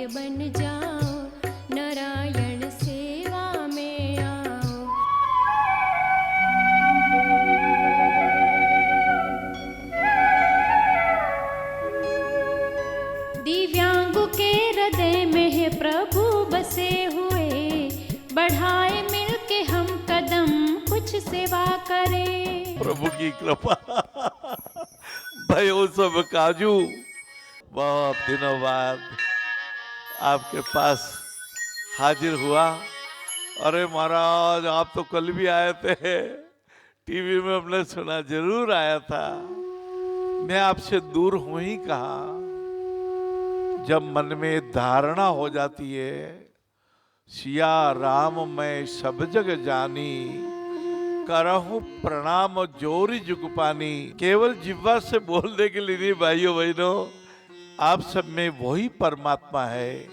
बन जाओ, नारायण सेवा में आओ। दिव्यांगों के हृदय में है प्रभु बसे हुए, बढ़ाए मिलके हम कदम, कुछ सेवा करें। प्रभु की कृपा भयो सब काजू। बहुत दिनों बाद आपके पास हाजिर हुआ। अरे महाराज, आप तो कल भी आए थे, टीवी में हमने सुना, जरूर आया था। मैं आपसे दूर हूं ही कहा। जब मन में धारणा हो जाती है, सिया राम मैं सब जग जानी, करहूं प्रणाम जोरी जुग पानी। केवल जिह्वा से बोलने के लिए नहीं भाइयों बहनों, आप सब में वही परमात्मा है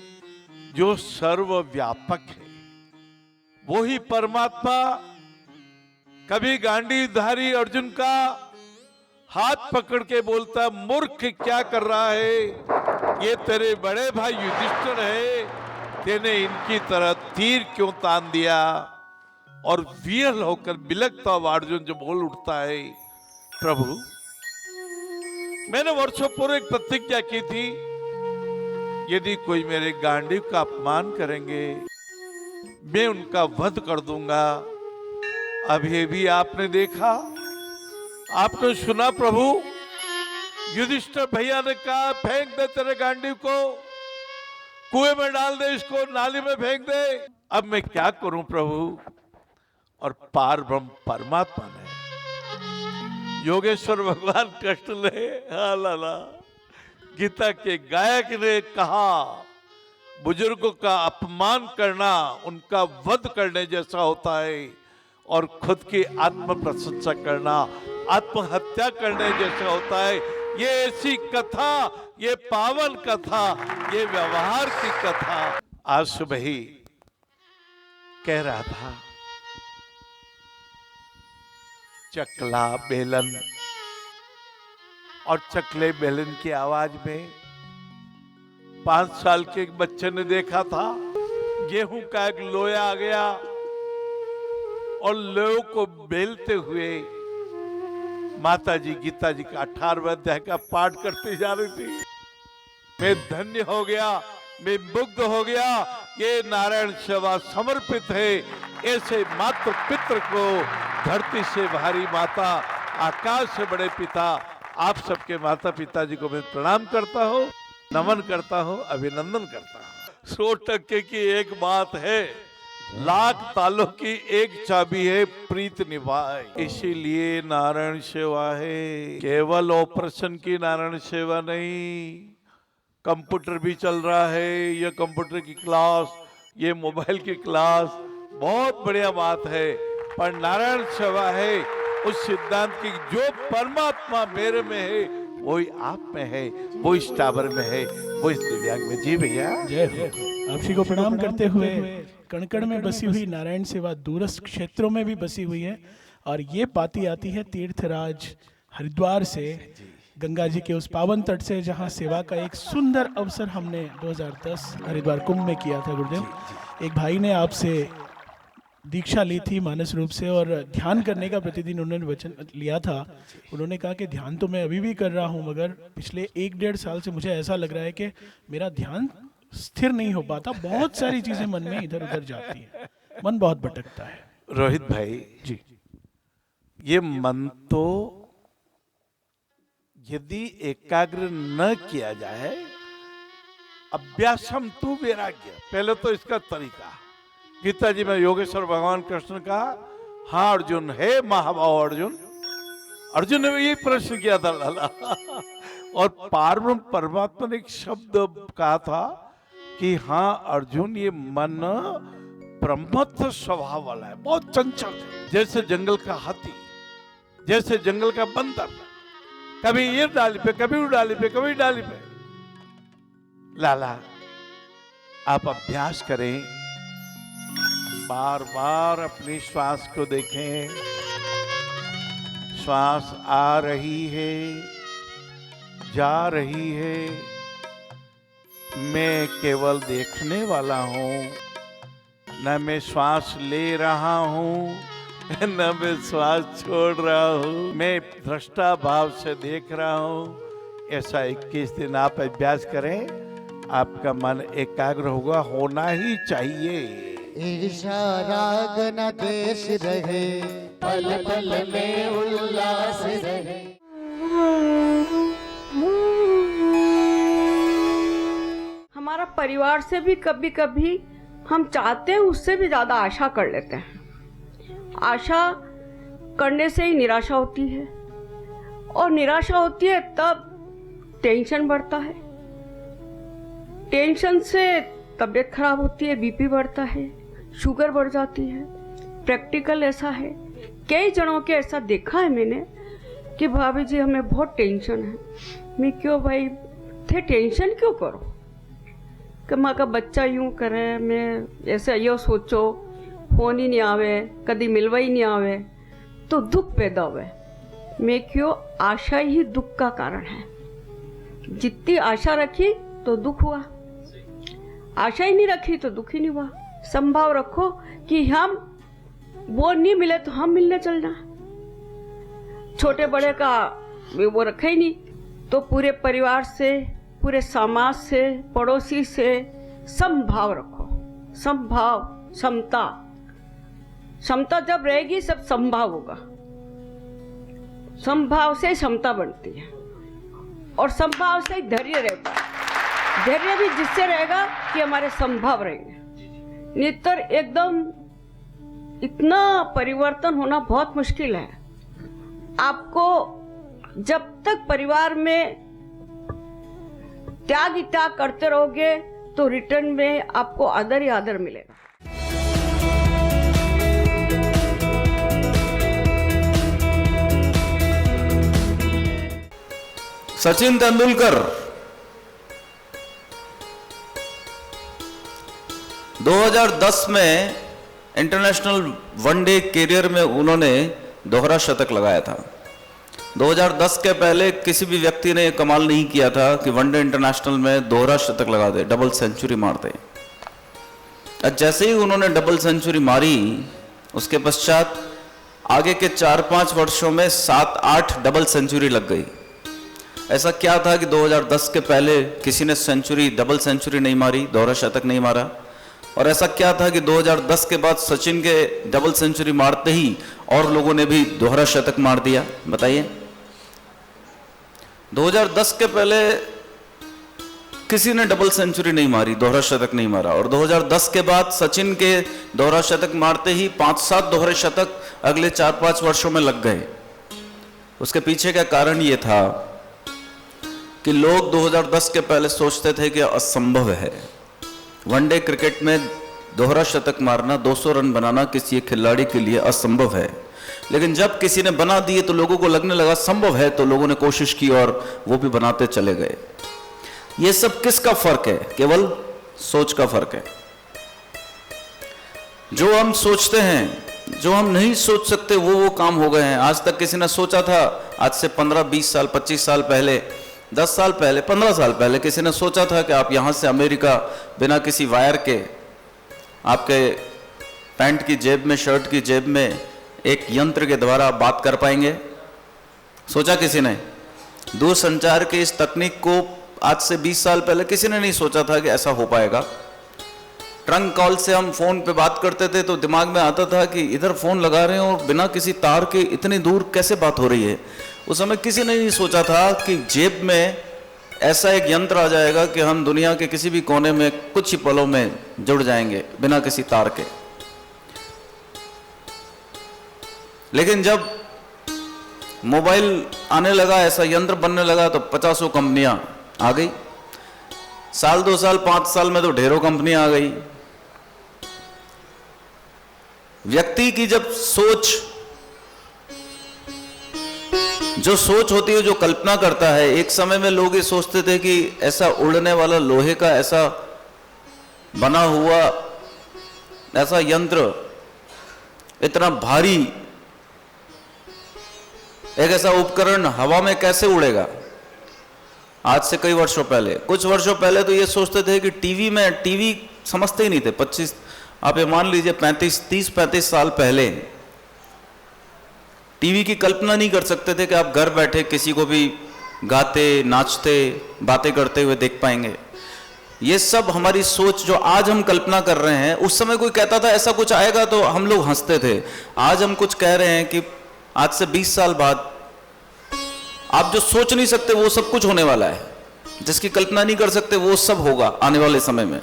जो सर्वव्यापक है। वही परमात्मा कभी गांडीवधारी अर्जुन का हाथ पकड़ के बोलता, मूर्ख क्या कर रहा है, ये तेरे बड़े भाई युधिष्ठिर है, तेने इनकी तरह तीर क्यों तान दिया। और वियल होकर बिलखता हुआ अर्जुन जो बोल उठता है, प्रभु मैंने वर्षों पूर्व एक प्रतिज्ञा की थी, यदि कोई मेरे गांडीव का अपमान करेंगे मैं उनका वध कर दूंगा। अभी भी आपने देखा, आपने सुना प्रभु, युधिष्ठिर भैया ने कहा फेंक दे तेरे गांडीव को, कुएं में डाल दे, इसको नाली में फेंक दे। अब मैं क्या करूं प्रभु। और पार ब्रह्म परमात्मा ने, योगेश्वर भगवान कृष्ण ने, लाला गीता के गायक ने कहा, बुजुर्गों का अपमान करना उनका वध करने जैसा होता है, और खुद की आत्म प्रशंसा करना आत्महत्या करने जैसा होता है। ये ऐसी कथा, ये पावन कथा, ये व्यवहार की कथा। आज सुबह ही कह रहा था, चकला बेलन, और चकले बेलन की आवाज में 5 साल के एक बच्चे ने देखा था, गेहूं का एक लोया आ गया और लोहे को बेलते हुए माता जी गीता जी का 18वें अध्याय का पाठ करती जा रही थी। मैं धन्य हो गया, मैं मुग्ध हो गया। ये नारायण सेवा समर्पित है ऐसे मातृ पितृ को, धरती से भारी माता, आकाश से बड़े पिता। आप सबके माता पिता जी को मैं प्रणाम करता हूँ, नमन करता हूँ, अभिनंदन करता हूँ। 100% की एक बात है, लाख तालों की एक चाबी है, प्रीत निभाए। इसीलिए नारायण सेवा है, केवल ऑपरेशन की नारायण सेवा नहीं। कंप्यूटर भी चल रहा है, ये कंप्यूटर की क्लास, ये मोबाइल की क्लास, बहुत बढ़िया बात है, पर नारायण सेवा है उस सिद्धांत की, जो परमात्मा मेरे में है वही आप में है, वो इस टावर में है, वो इस दिव्यांग में। जी भैया, जय हो। आप जी को प्रणाम करते हुए, कण-कण में बसी हुई नारायण सेवा दूरस्थ क्षेत्रों में भी बसी हुई है, और ये पाती आती है तीर्थराज हरिद्वार से, गंगा जी के उस पावन तट से, जहाँ सेवा का एक सुंदर अवसर हमने 2010 हरिद्वार कुंभ में किया था। गुरुदेव, एक भाई ने आपसे दीक्षा ली थी मानस रूप से, और ध्यान करने का प्रतिदिन उन्होंने वचन लिया था। उन्होंने कहा कि ध्यान तो मैं अभी भी कर रहा हूँ, मगर पिछले 1-1.5 साल से मुझे ऐसा लग रहा है कि मेरा ध्यान स्थिर नहीं हो पाता, बहुत सारी चीजें मन में इधर उधर जाती हैं, मन बहुत भटकता है। रोहित भाई जी, ये मन तो यदि एकाग्र न किया जाए, अभ्यासम तू वैराग्य, पहले तो इसका तरीका गीता जी में योगेश्वर भगवान कृष्ण का, हाँ अर्जुन, हे महाभाव अर्जुन, अर्जुन ने भी यही प्रश्न किया था लाला। और पारब्रह्म परमात्मा ने एक शब्द कहा था कि हाँ अर्जुन, ये मन ब्रह्मत्व स्वभाव वाला है, बहुत चंचल है, जैसे जंगल का हाथी, जैसे जंगल का बंदर, कभी ये डाली पे, कभी वो डाली पे, कभी डाली पे। लाला आप अभ्यास करें, बार बार अपनी श्वास को देखें, श्वास आ रही है, जा रही है, मैं केवल देखने वाला हूँ, न मैं श्वास ले रहा हूँ न मैं श्वास छोड़ रहा हूँ, मैं दृष्टा भाव से देख रहा हूँ। ऐसा 21 दिन आप अभ्यास करें, आपका मन एकाग्र होगा, होना ही चाहिए। ईर्षा राग न द्वेष रहे, पल पल में उल्लास रहे। हमारा परिवार से भी कभी कभी हम चाहते हैं उससे भी ज्यादा आशा कर लेते हैं। आशा करने से ही निराशा होती है, और निराशा होती है तब टेंशन बढ़ता है, टेंशन से तबीयत खराब होती है, बीपी बढ़ता है, शुगर बढ़ जाती है। प्रैक्टिकल ऐसा है, कई जनों के ऐसा देखा है मैंने कि भाभी जी हमें बहुत टेंशन है। मैं क्यों भाई थे टेंशन क्यों करो, कि माँ का बच्चा यूं करे, मैं ऐसे यो सोचो फोन ही नहीं आवे, कभी मिलवा ही नहीं आवे तो दुख पैदा हुए। मैं क्यों, आशा ही दुख का कारण है। जितनी आशा रखी तो दुख हुआ, आशा ही नहीं रखी तो दुख ही नहीं हुआ। संभाव रखो कि हम वो नहीं मिले तो हम मिलने चलना, छोटे बड़े का वो रखा ही नहीं तो पूरे परिवार से, पूरे समाज से, पड़ोसी से समभाव रखो। समभाव, समता, समता जब रहेगी सब संभाव होगा। संभाव से क्षमता बनती है और संभाव से धैर्य रहता है। धैर्य भी जिससे रहेगा कि हमारे संभाव रहेंगे, नहीं तो एकदम इतना परिवर्तन होना बहुत मुश्किल है। आपको जब तक परिवार में त्याग ही त्याग करते रहोगे तो रिटर्न में आपको आदर ही आदर मिलेगा। सचिन तेंदुलकर 2010 में इंटरनेशनल वनडे कैरियर में उन्होंने दोहरा शतक लगाया था। 2010 के पहले किसी भी व्यक्ति ने कमाल नहीं किया था कि वनडे इंटरनेशनल में दोहरा शतक लगा दे, डबल सेंचुरी मार दे। जैसे ही उन्होंने डबल सेंचुरी मारी, उसके पश्चात आगे के 4-5 वर्षों में 7-8 डबल सेंचुरी लग गई। ऐसा क्या था कि 2010 के पहले किसी ने सेंचुरी, डबल सेंचुरी नहीं मारी, दोहरा शतक नहीं मारा? और ऐसा क्या था कि 2010 के बाद सचिन के डबल सेंचुरी मारते ही और लोगों ने भी दोहरा शतक मार दिया? बताइए। 2010 के पहले किसी ने डबल सेंचुरी नहीं मारी, दोहरा शतक नहीं मारा, और 2010 के बाद सचिन के दोहरा शतक मारते ही 5-7 दोहरे शतक अगले 4-5 वर्षों में लग गए। उसके पीछे का कारण यह था कि लोग 2010 के पहले सोचते थे कि असंभव है, वनडे क्रिकेट में दोहरा शतक मारना, 200 रन बनाना किसी खिलाड़ी के लिए असंभव है। लेकिन जब किसी ने बना दिए तो लोगों को लगने लगा संभव है, तो लोगों ने कोशिश की और वो भी बनाते चले गए। ये सब किसका फर्क है? केवल सोच का फर्क है। जो हम सोचते हैं, जो हम नहीं सोच सकते, वो काम हो गए हैं। आज तक किसी ने सोचा था, आज से 15-20 साल, 25 साल पहले, 10 साल पहले, 15 साल पहले किसी ने सोचा था कि आप यहां से अमेरिका बिना किसी वायर के आपके पैंट की जेब में, शर्ट की जेब में एक यंत्र के द्वारा बात कर पाएंगे? सोचा किसी ने? दूरसंचार की इस तकनीक को आज से 20 साल पहले किसी ने नहीं सोचा था कि ऐसा हो पाएगा। ट्रंक कॉल से हम फोन पे बात करते थे तो दिमाग में आता था कि इधर फोन लगा रहे हैं और बिना किसी तार के इतनी दूर कैसे बात हो रही है। उस समय किसी ने नहीं सोचा था कि जेब में ऐसा एक यंत्र आ जाएगा कि हम दुनिया के किसी भी कोने में कुछ ही पलों में जुड़ जाएंगे बिना किसी तार के। लेकिन जब मोबाइल आने लगा, ऐसा यंत्र बनने लगा, तो 50 कंपनियां आ गई। साल 2 साल 5 साल में तो ढेरों कंपनियां आ गई। व्यक्ति की जब सोच, जो सोच होती है, जो कल्पना करता है, एक समय में लोग ये सोचते थे कि ऐसा उड़ने वाला लोहे का ऐसा बना हुआ ऐसा यंत्र, इतना भारी एक ऐसा उपकरण हवा में कैसे उड़ेगा? आज से कई वर्षों पहले, कुछ वर्षों पहले तो ये सोचते थे कि टीवी समझते ही नहीं थे। 25, आप ये मान लीजिए 30-35 साल पहले टीवी की कल्पना नहीं कर सकते थे कि आप घर बैठे किसी को भी गाते, नाचते, बातें करते हुए देख पाएंगे। ये सब हमारी सोच जो आज हम कल्पना कर रहे हैं, उस समय कोई कहता था ऐसा कुछ आएगा तो हम लोग हंसते थे। आज हम कुछ कह रहे हैं कि आज से 20 साल बाद आप जो सोच नहीं सकते वो सब कुछ होने वाला है, जिसकी कल्पना नहीं कर सकते वो सब होगा आने वाले समय में।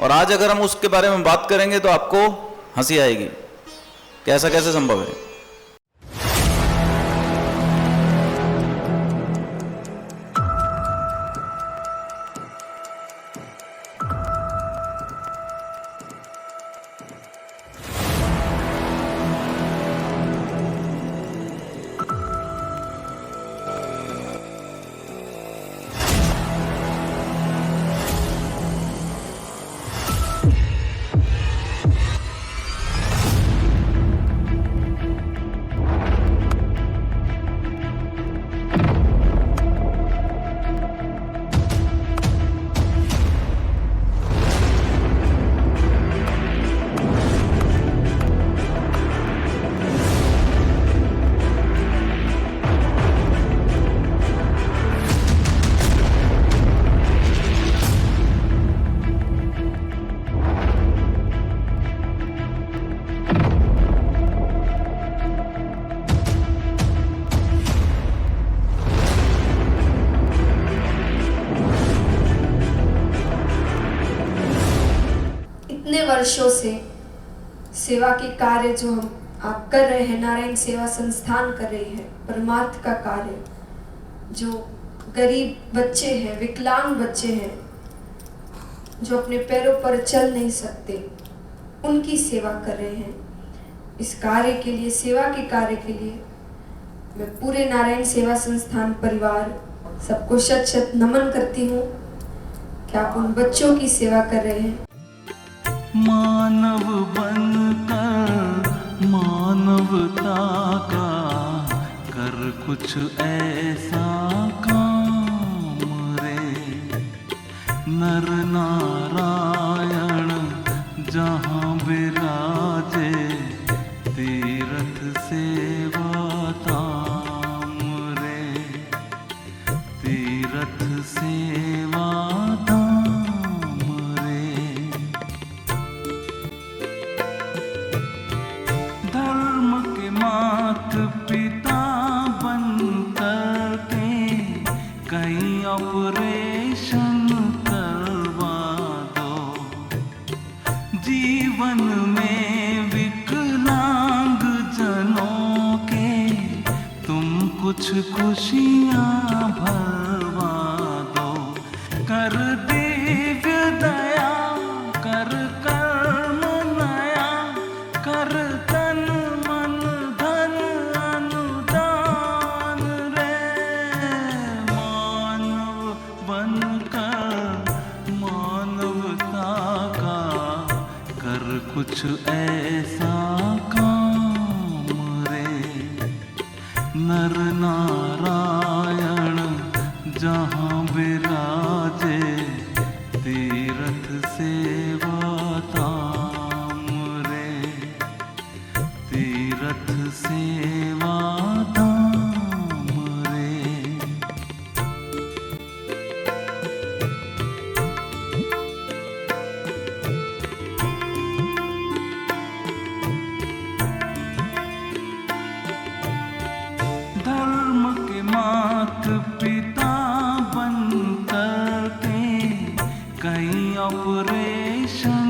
और आज अगर हम उसके बारे में बात करेंगे तो आपको हंसी आएगी कि ऐसा कैसे संभव है। इतने वर्षों से सेवा के कार्य जो आप कर रहे हैं, नारायण सेवा संस्थान कर रही है, परमार्थ का कार्य, जो गरीब बच्चे हैं, विकलांग बच्चे हैं, जो अपने पैरों पर चल नहीं सकते, उनकी सेवा कर रहे हैं। इस कार्य के लिए, सेवा के कार्य के लिए मैं पूरे नारायण सेवा संस्थान परिवार सबको शत शत नमन करती हूँ कि आप उन बच्चों की सेवा कर रहे हैं। मानव बनकर मानवता का कर कुछ ऐसा काम रे, नर नारायण जहाँ विराजे, तीर्थ सेवा धाम रे, तीर्थ सेवा धाम रे। धर्म के मात पिता बनकर के कहीं ऑपरेशन करवा दो, जीवन में विकलांग जनों के तुम कुछ खुशियाँ भरवा दो। कर दिव्य दया, कर कर्म नया, कर तन मन धन अनुदान रे। मानव बनकर मानवता का कर कुछ ऐसा काम रे, नर नारायण जहाँ विराजे, तीर्थ सेवा धाम रे, तीर्थ सेवा धाम रे। धर्म के मात पिता बनकर के कहीं ऑपरेशन